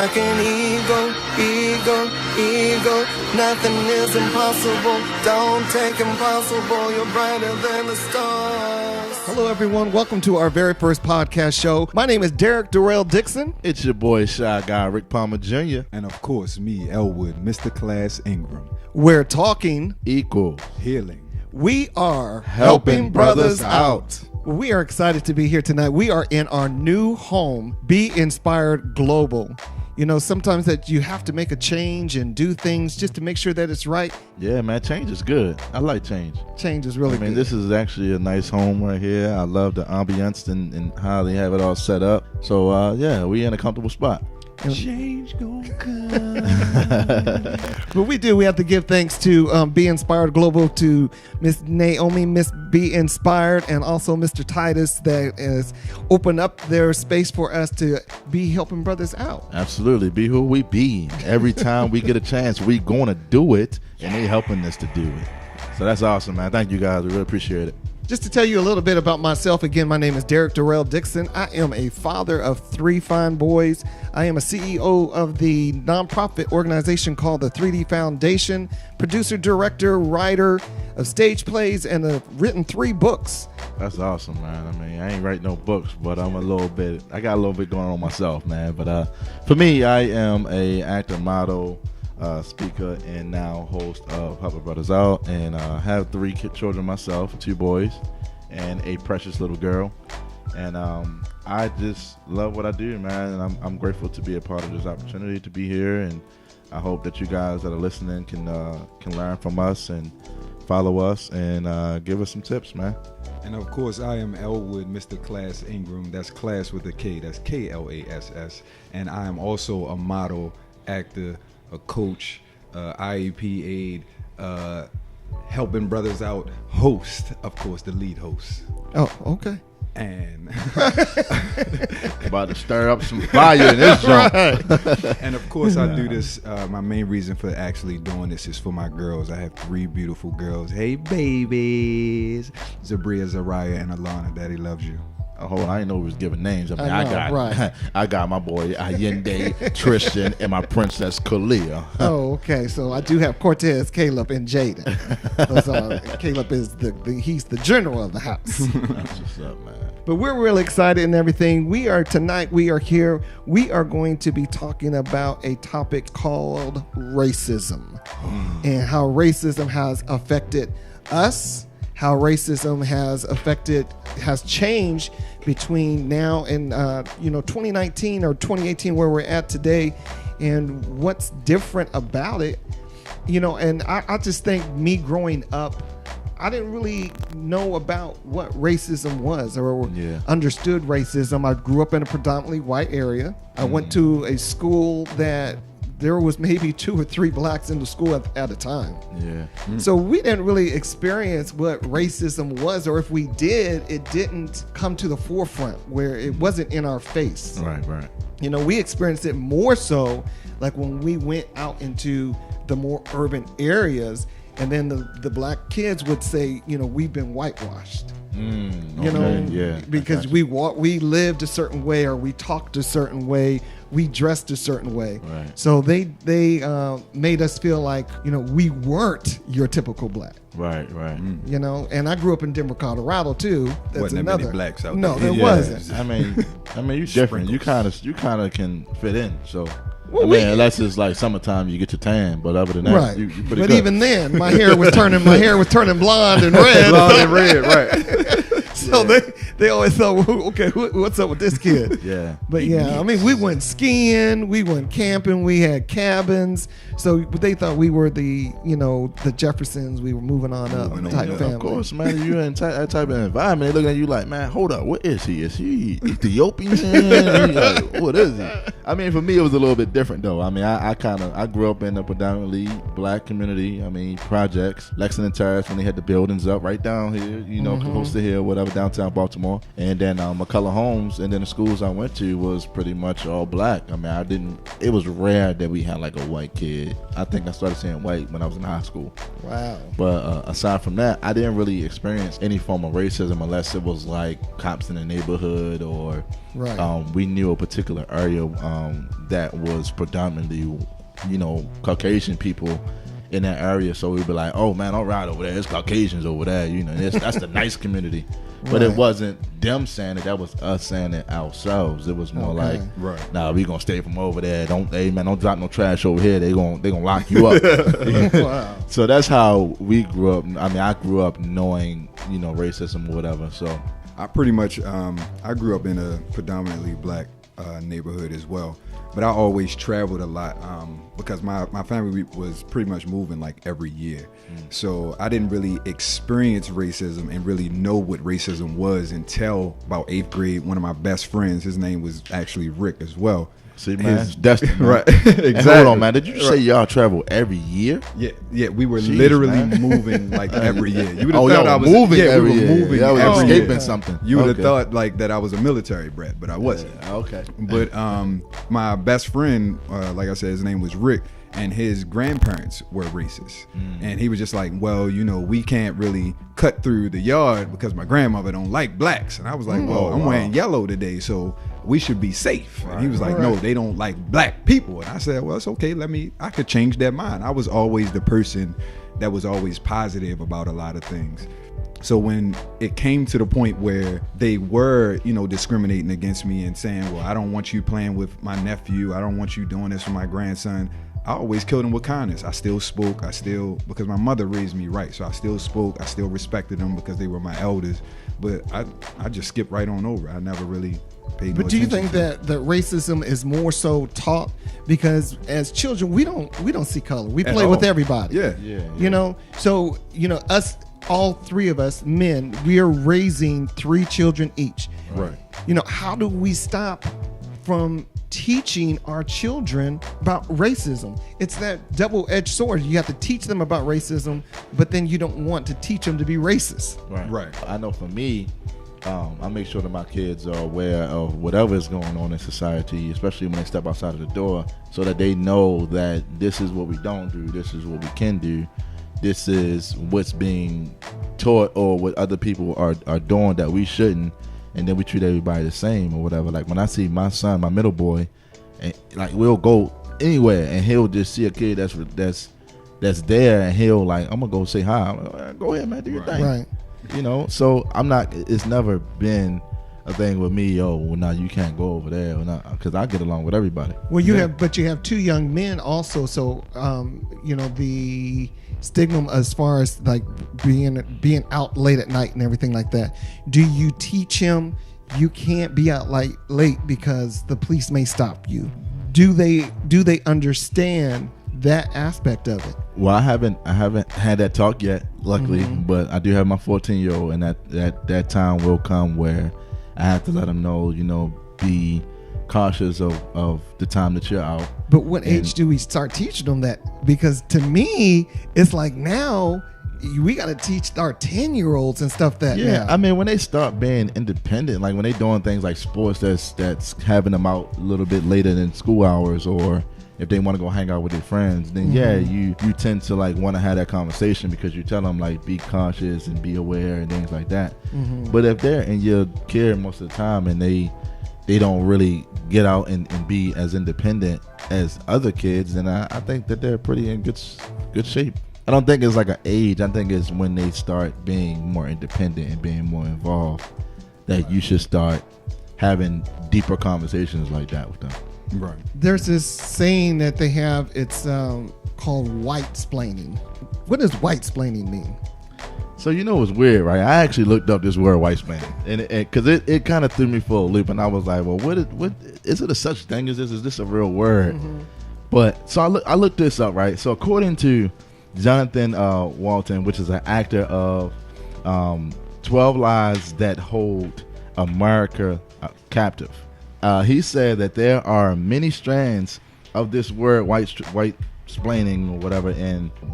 like an eagle, eagle, eagle. Nothing is impossible. Don't take impossible. You're brighter than the stars. Hello, everyone. Welcome to our very first podcast show. My name is Derrick, Durrell, Dixon. It's your boy, Shy Guy, Rick Palmer Jr. And of course, me, Elwood, Mr. Class Ingram. We're talking Equal. Healing. We are Helping brothers out. We are excited to be here tonight. We are in our new home, Be Inspired Global. You know, sometimes that you have to make a change and do things just to make sure that it's right. Yeah, man, change is good. I like change. Change is really good. This is actually a nice home right here. I love the ambience and how they have it all set up. So, we in a comfortable spot. Change gonna come. But we have to give thanks to Be Inspired Global, to Miss Naomi, Miss Be Inspired, and also Mr. Titus that has opened up their space for us to be helping brothers out. Absolutely. Be who we be. Every time we get a chance, we going to do it, and they helping us to do it. So that's awesome, man. Thank you, guys. We really appreciate it. Just to tell you a little bit about myself, again, my name is Derrick Durrell Dixon. I am a father of 3 fine boys. I am a CEO of the nonprofit organization called the 3D Foundation, producer, director, writer of stage plays, and have written 3 books. That's awesome, man. I ain't write no books, but I got a little bit going on myself, man. But for me, I am a actor, model, speaker, and now host of Helping Brothers Out, and have 3 children myself, 2 boys and a precious little girl, and I just love what I do, man, and I'm grateful to be a part of this opportunity to be here, and I hope that you guys that are listening can learn from us and follow us and give us some tips, man. And of course, I am Elwood, Mr. Class Ingram. That's Class with a K. That's K-L-A-S-S. And I am also a model, actor, a coach, IEP aide, helping brothers out, host, of course, the lead host. Oh, okay. And about to stir up some fire in this joint. And of course, I do this. My main reason for actually doing this is for my girls. I have 3 beautiful girls. Hey, babies. Zabria, Zariah, and Alana. Daddy loves you. Oh, I didn't know we was giving names. Right. I got my boy Allende, Tristan, and my princess Kalia. Oh, okay. So I do have Cortez, Caleb, and Jaden. Caleb is he's the general of the house. That's what's up, man. But we're really excited and everything. We are here. We are going to be talking about a topic called racism and how racism has affected us, how racism has changed between now and 2019 or 2018, where we're at today, and what's different about it. And I just think me growing up, I didn't really know about what racism was or understood racism. I grew up in a predominantly white area. I went to a school that there was maybe 2 or 3 blacks in the school at a time. Yeah. So we didn't really experience what racism was, or if we did, it didn't come to the forefront where it wasn't in our face. Right. We experienced it more so like when we went out into the more urban areas, and then the black kids would say, we've been whitewashed. Because we lived a certain way, or we talked a certain way, we dressed a certain way. Right. So they made us feel like we weren't your typical black. Right. And I grew up in Denver, Colorado too. That's wasn't another many blacks out there. No, there wasn't. I mean, you different. You kind of can fit in. So. Well, unless it's like summertime, you get your tan. But other than that, right. you pretty but good. even then, my hair was turning blonde and red. Right. So they always thought, okay, what's up with this kid? Yeah. But we went skiing, we went camping, we had cabins. So they thought we were the Jeffersons. We were moving on up type family. Of course, man. You're in that type of environment. They look at you like, man, hold up, what is he? Is he Ethiopian? What is he? I mean, for me, it was a little bit different though. I mean, I grew up in a predominantly black community. I mean, projects, Lexington Terrace, when they had the buildings up right down here, close to here, whatever, downtown Baltimore. Baltimore, and then McCullough Homes, and then the schools I went to was pretty much all black. I mean, it was rare that we had like a white kid. I think I started seeing white when I was in high school. Wow. But aside from that, I didn't really experience any form of racism unless it was like cops in the neighborhood, or we knew a particular area that was predominantly, Caucasian people in that area. So we'd be like, oh man, all right, over there, there's Caucasians over there. That's the nice community. But it wasn't them saying it. That was us saying it ourselves. It was more like, nah, we gonna stay from over there. Don't drop no trash over here. They gonna lock you up. Wow. So that's how we grew up. I mean, I grew up knowing, racism or whatever. So I pretty much, I grew up in a predominantly black neighborhood as well. But I always traveled a lot because my family was pretty much moving like every year. So I didn't really experience racism and really know what racism was until about 8th grade. One of my best friends, his name was actually Rick as well. See, man, it's destiny, man. Right? Exactly. And hold on, man. Did you say y'all travel every year? Yeah. We were literally moving like every year. You would have thought y'all I was moving every year. Moving I was every escaping year. something. You would have thought like that I was a military brat, but I wasn't. Okay. But my best friend, like I said, his name was Rick, and his grandparents were racist. And he was just like, well, we can't really cut through the yard because my grandmother don't like blacks. And I was like, I'm wearing yellow today, so we should be safe. And he was like, no, they don't like black people. And I said, well, it's okay. I could change that mind. I was always the person that was always positive about a lot of things. So when it came to the point where they were, discriminating against me and saying, well, I don't want you playing with my nephew. I don't want you doing this with my grandson. I always killed them with kindness. I still spoke. Because my mother raised me right. So I still spoke. I still respected them because they were my elders. But I just skipped right on over. I never really paid no attention. But do you think that racism is more so taught because as children we don't see color. We play with everybody. Yeah. So us, all three of us men, we are raising 3 children each. Right. How do we stop from teaching our children about racism? It's that double-edged sword. You have to teach them about racism, but then you don't want to teach them to be racist. Right. I know for me, I make sure that my kids are aware of whatever is going on in society, especially when they step outside of the door, so that they know that this is what we don't do, this is what we can do, this is what's being taught or what other people are doing that we shouldn't, and then we treat everybody the same or whatever. Like when I see my son, my middle boy, and like we'll go anywhere and he'll just see a kid that's there and he'll like, I'm gonna go say hi. I'm like, go ahead, man, do your thing. Right. So it's never been a thing with me, well, now you can't go over there, or not, because I get along with everybody. Well, you have 2 young men also, so the stigma as far as like being out late at night and everything like that. Do you teach him you can't be out late because the police may stop you? Do they understand that aspect of it? Well, I haven't had that talk yet, luckily, but I do have my 14-year-old, and that time will come where I have to let him know, be cautious of the time that you're out. But what age do we start teaching them that? Because to me, it's like now we got to teach our 10-year-olds and stuff that. Yeah, now. I mean, when they start being independent, like when they doing things like sports that's having them out a little bit later than school hours, or if they want to go hang out with their friends, then you tend to like want to have that conversation because you tell them like be cautious and be aware and things like that. But if they're in your care most of the time and they don't really get out and be as independent as other kids, then I think that they're pretty in good shape. I don't think it's like an age. I think it's when they start being more independent and being more involved that you should start having deeper conversations like that with them. Right. There's this saying that they have. It's called white-splaining. What does white-splaining mean? So it's weird, right? I actually looked up this word white-splaining, and because it kind of threw me for a loop, and I was like, well, what is it a such thing as this? Is this a real word? But so I looked this up, right? So according to Jonathan Walton, which is an actor of 12 Lies That Hold America Captive, he said that there are many strands of this word white-splaining or whatever,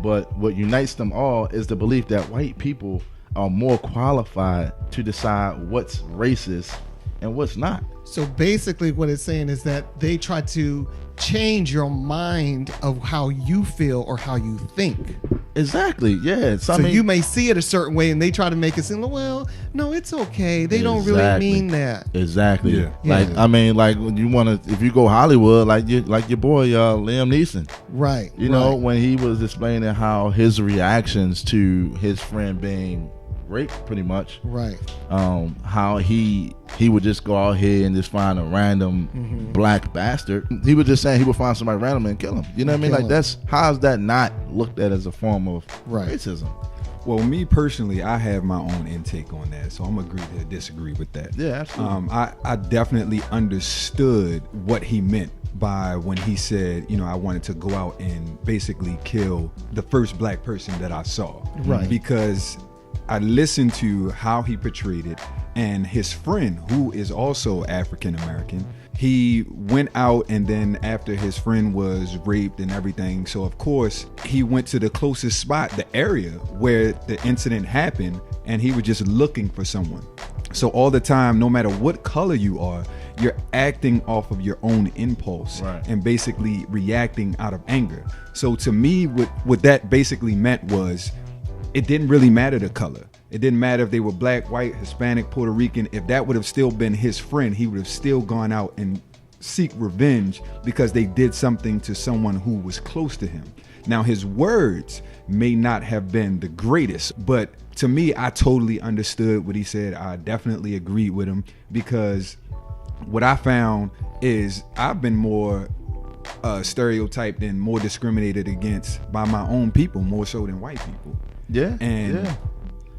but what unites them all is the belief that white people are more qualified to decide what's racist and what's not. So basically what it's saying is that they try to change your mind of how you feel or how you think. Exactly. Yeah. So you may see it a certain way and they try to make it seem, well, no, it's okay. They don't really mean that. Exactly. Yeah. Like, Yeah. I mean, like when you want to, if you go Hollywood, like your boy, Liam Neeson, Right. you know, when he was explaining how his reactions to his friend being raped, pretty much, Right. how he would just go out here and just find a random black bastard. He would just say he would find somebody random and kill him. You know what I mean? Kill Like him. how's that not looked at as a form of Right. racism? Well, me personally, I have my own intake on that, so I'm agree to disagree with that. Yeah, absolutely. I definitely understood what he meant by when he said, you know, I wanted to go out and basically kill the first black person that I saw. Right. Because I listened to how he portrayed it, and his friend, who is also African American, he went out, and then after his friend was raped and everything, so of course he went to the closest spot, the area where the incident happened, and he was just looking for someone. So all the time, no matter what color you are, you're acting off of your own impulse, Right. and basically reacting out of anger. So to me, what that basically meant was, it didn't really matter the color. It didn't matter if they were black, white, Hispanic, Puerto Rican. If that would have still been his friend, he would have still gone out and seek revenge because they did something to someone who was close to him. Now, his words may not have been the greatest, but to me, I totally understood what he said. I definitely agreed with him, because what I found is I've been more stereotyped and more discriminated against by my own people, more so than white people. Yeah. And yeah.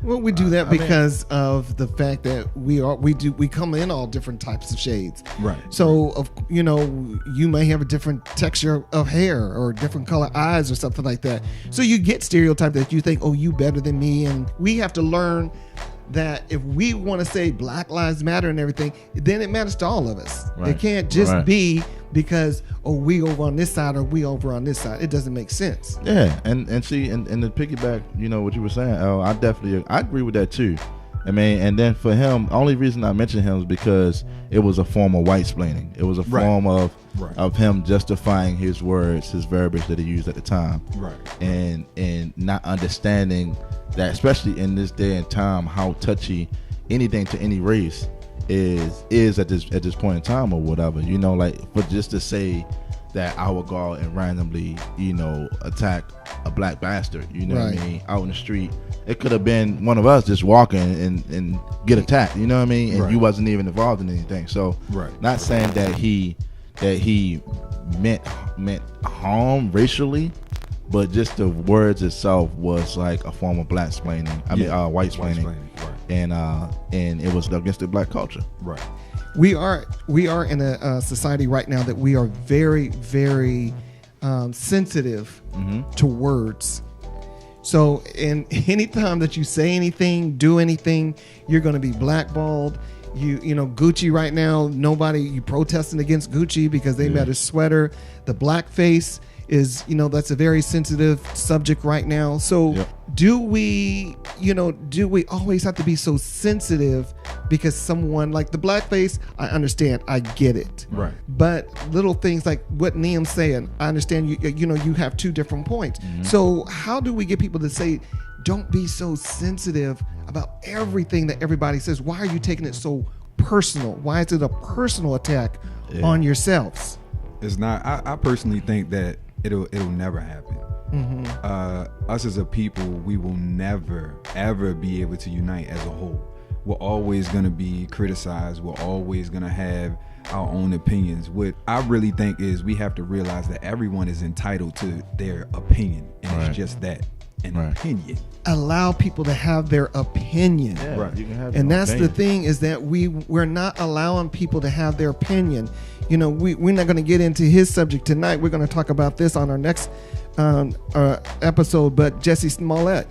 Well, we do that I mean- because of the fact that we come in all different types of shades. Right. So, you may have a different texture of hair or different color eyes or something like that. So you get stereotyped that you think, oh, you better than me. And we have to learn that if we want to say Black Lives Matter and everything, then it matters to all of us. Right. It can't just Right. be because, oh, we over on this side or we over on this side. It doesn't make sense. Yeah, and see, and to piggyback, you know, what you were saying, I agree with that too. I mean, and then for him, the only reason I mentioned him is because it was a form of white splaining. It was a Right. form of Right. of him justifying his words, his verbiage that he used at the time, Right. and not understanding that, especially in this day and time, how touchy anything to any race is at this point in time or whatever. You know, like, but just to say that I would go out and randomly, you know, attack a black bastard, you know what I Right. mean, out in the street. It could have been one of us just walking and get attacked, you know what I mean, and Right. you wasn't even involved in anything. So, Right. not saying that he meant harm racially, but just the words itself was like a form of black splaining. White splaining, Right. and it was against the black culture. Right. We are in a society right now that we are very, very sensitive to words. So, in any time that you say anything, do anything, you're going to be blackballed. You know, Gucci right now, you protesting against Gucci because they made a sweater. The blackface is, that's a very sensitive subject right now. So Yep. do we always have to be so sensitive because someone like the blackface? I understand, I get it. Right. But little things like what Neem's saying, I understand you have two different points. So how do we get people to say, don't be so sensitive about everything that everybody says? Why are you taking it so personal? Why is it a personal attack on yourselves? It's not. I personally think that it'll never happen. Us as a people, we will never ever be able to unite as a whole. We're always going to be criticized. We're always going to have our own opinions. What I really think is we have to realize that everyone is entitled to their opinion, and Right. it's just that, an Right. opinion. Allow people to have their opinion. Yeah, Right. You can have And your that's opinion. the thing, is that we're not allowing people to have their opinion. We're not going to get into his subject tonight. We're going to talk about this on our next episode. But Jesse Smollett,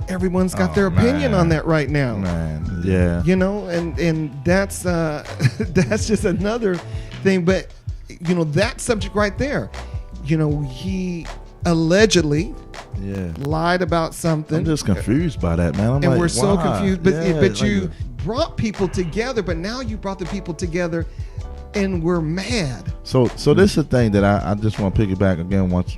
everyone's got their opinion man. on that right now. Man, yeah. And that's that's just another thing. But that subject right there, he allegedly Yeah. lied about something. I'm just confused by that, man. I'm and like, we're so why? confused. But Yeah, but like, you brought people together. But now you brought the people together, and we're mad. So this is the thing that I just want to piggyback again. What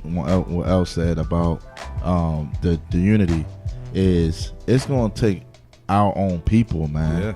El said about the unity is it's going to take our own people, man. Yeah.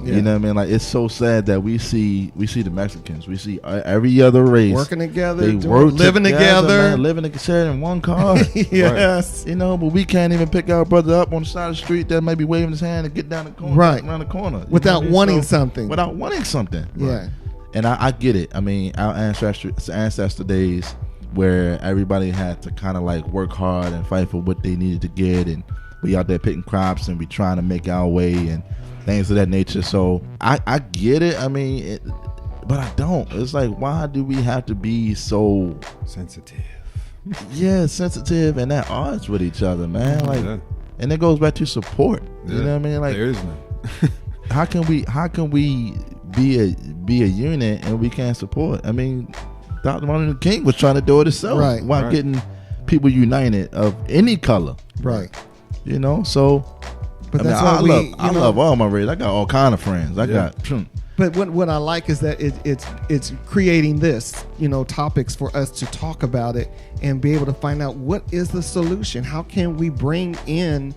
Yeah. You know what I mean? Like, it's so sad that we see the Mexicans, we see every other race Working together, they work living together, man, living together in one car. yes. Right. You know, but we can't even pick our brother up on the side of the street that may be waving his hand and get down the corner, Right. around the corner, you Without know what I mean? wanting something. Without wanting something. Yeah. And I get it. I mean, our ancestor days where everybody had to kind of like work hard and fight for what they needed to get, and we out there picking crops and we trying to make our way and things of that nature. So I get it. I mean, but I don't. It's like, why do we have to be so sensitive? Yeah, sensitive and at odds with each other, man. Like, and it goes back to support. You know what I mean? Like, there is none. how can we be a unit and we can't support? I mean, Dr. Martin Luther King was trying to do it himself, Right. while getting people united of any color, Right. you know. So, But I mean, that's why I love all my race. I got all kind of friends. I got. But what I like is that it's creating this, topics for us to talk about it and be able to find out what is the solution. How can we bring in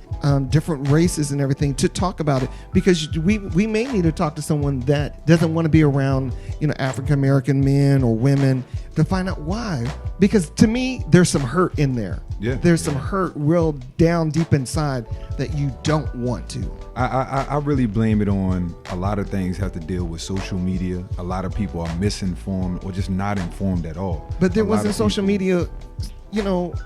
different races and everything to talk about it? Because we may need to talk to someone that doesn't want to be around, African American men or women to find out why. Because to me, there's some hurt in there. Yeah. There's some hurt real down deep inside that you don't want to. I really blame it on a lot of things have to deal with social media. A lot of people are misinformed or just not informed at all. But there A lot wasn't of social people- media,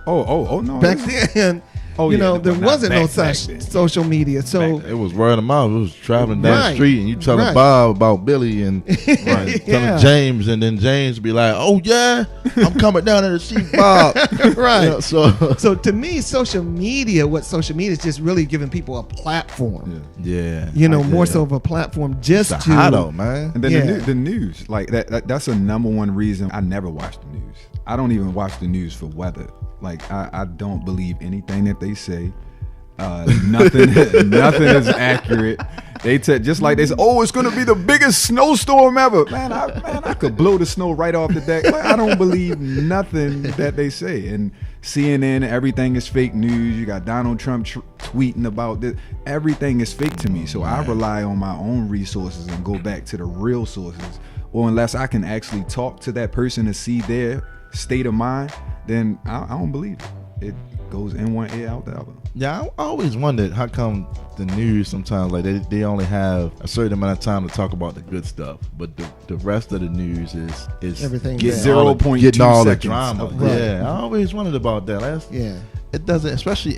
Oh no. back then. Oh, yeah, there not wasn't no back such then. social media. So It was word of mouth. It was traveling down Right. the street and you telling Right. Bob about Billy and telling Yeah. James, and then James be like, "Oh yeah, I'm coming down there to see Bob." right. You know, so to me, social media is just really giving people a platform. yeah, More so of a platform just it's a to hideout, man. And then Yeah. the news, like that's a number one reason I never watch the news. I don't even watch the news for weather. Like I don't believe anything that they say. Nothing is accurate. They just like they say, oh, it's gonna be the biggest snowstorm ever. Man, I could blow the snow right off the deck. Like, I don't believe nothing that they say. And CNN, everything is fake news. You got Donald Trump tweeting about this. Everything is fake to me. So I rely on my own resources and go back to the real sources. Or unless I can actually talk to that person to see their state of mind, then I don't believe it. It goes in one ear, out the other. Yeah, I always wondered how come the news sometimes like they only have a certain amount of time to talk about the good stuff, but the rest of the news is Everything getting bad. all the, 0.2 getting all the seconds drama. of- Right. Yeah, I always wondered about that. It doesn't, especially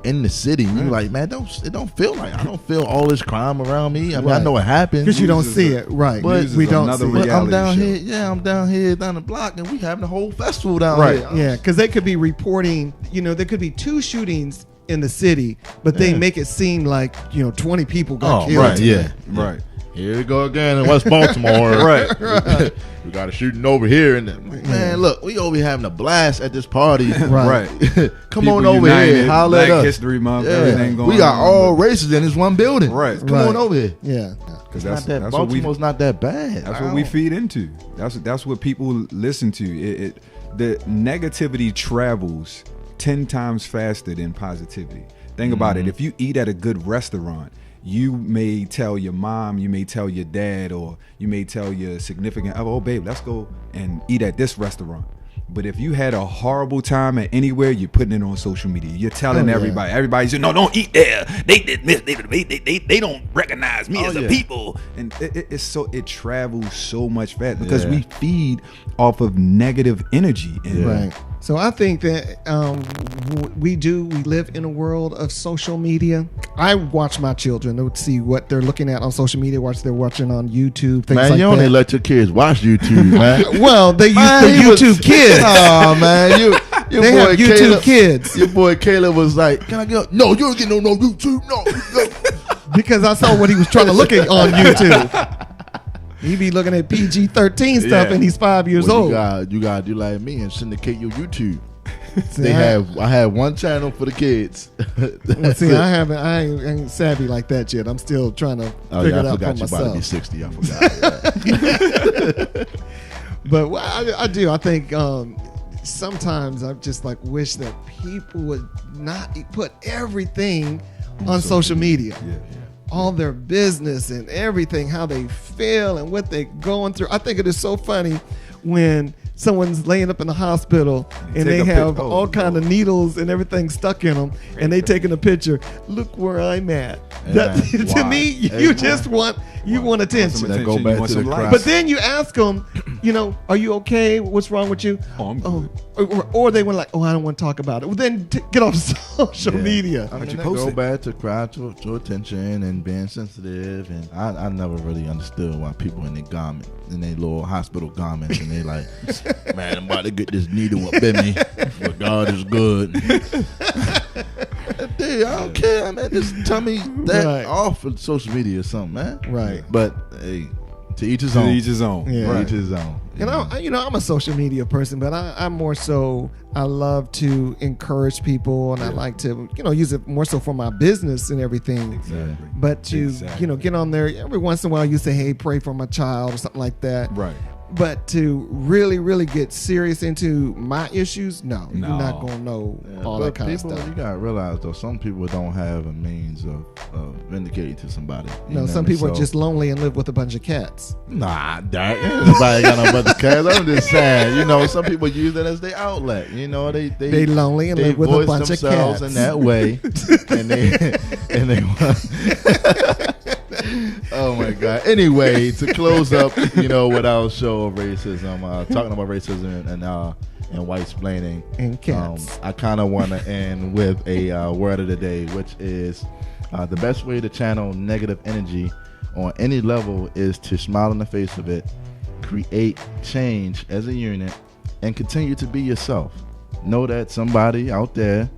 in the city. You like, man, it don't feel like I don't feel all this crime around me. I mean, I Right. know it happens because you don't News is see a- it, right? But News we is don't another see But it. I'm down reality here, I'm down here down the block, and we having a whole festival down Right. here. Yeah, because they could be reporting. There could be 2 shootings in the city, but they Yeah. make it seem like 20 people got Oh, killed. right, yeah. Right. Here we go again in West Baltimore. Right. We got a shooting over here, and man, look, we over here having a blast at this party. Right. Come People on over united, here, holler Black at us. History Month, Yeah. everything going We got on, all but- races in this one building. Right. Come on over here. Yeah. Because That's that's what we Baltimore's not that bad. That's what we feed into. That's what people listen to. The negativity travels 10 times faster than positivity. Think about it. If you eat at a good restaurant, you may tell your mom, you may tell your dad, or you may tell your significant other, oh babe, let's go and eat at this restaurant. But if you had a horrible time at anywhere, you're putting it on social media. You're telling yeah. everybody. Everybody's saying, no, don't eat there. They don't recognize me as a people. And it travels so much faster because we feed off of negative energy. And Right. So I think that we live in a world of social media. I watch my children to see what they're looking at on social media, what they're watching on YouTube, things Man, like you that. only let your kids watch YouTube, man. Well, they use Man, the he was- YouTube Kids. Oh man, your They boy have YouTube Caleb, Kids. Your boy Caleb was like, "Can I go? No, you don't get no YouTube. No." Because I saw what he was trying to look at on YouTube. He be looking at PG-13 stuff, Yeah. and he's 5 years Well, old. you got to do like me and syndicate your YouTube. See, I had one channel for the kids. Well, see, I ain't savvy like that yet. I'm still trying to figure it out for I forgot you about to be myself. 60. I forgot. But I do. I think sometimes I just like wish that people would not put everything on social media. Yeah. All their business and everything, how they feel and what they're going through. I think it is so funny when someone's laying up in the hospital and they have all kind of needles and everything stuck in them, and they taking a picture. Look where I'm at. To me, you just want attention. That go back to the crowd. But then you ask them, are you okay? What's wrong with you? Oh, I'm good. Or they went like, I don't want to talk about it. Well, then get off social media. I mean, you they post go it? back to crowd to attention and being sensitive, and I never really understood why people in their garment, in their little hospital garments, and they like, man, I'm about to get this needle up in me, but God is good. Dude, I don't care, man. Just tell me that off of social media or something, man. Right. But hey, to each his own. To each his own. Yeah. To each his own. And I'm a social media person, but I'm more so, I love to encourage people, and I like to, use it more so for my business and everything. Exactly. But to, get on there every once in a while, you say, hey, pray for my child or something like that. Right. But to really, really get serious into my issues, no. You're not going to know all that kind of stuff. You got to realize, though, some people don't have a means of vindicating to somebody. No, some people are just lonely and live with a bunch of cats. Nah, Derrick. Nobody got no bunch of cats. I'm just saying, some people use that as their outlet. They lonely and live with a bunch of cats. In that way. and they oh my God. Anyway, to close up, with our show of racism, talking about racism and white splaining and cats. I kind of want to end with a word of the day, which is the best way to channel negative energy on any level is to smile in the face of it, create change as a unit, and continue to be yourself. Know that somebody out there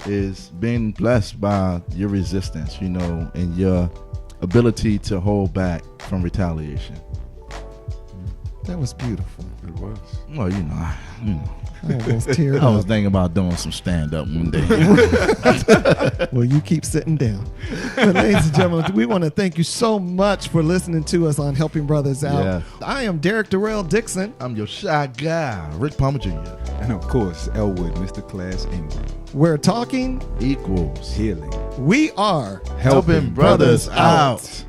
is being blessed by your resistance, and your ability to hold back from retaliation. That was beautiful. It was. Well, I almost teared I was up. thinking about doing some stand-up one day. Well, you keep sitting down. But ladies and gentlemen, we want to thank you so much for listening to us on Helping Brothers Out. Yeah. I am Derrick Durrell Dixon. I'm your shy guy, Rick Palmer Jr. And of course, Elwood, Mr. Class Ingram. We're talking Equals Healing. We are Helping Brothers Out.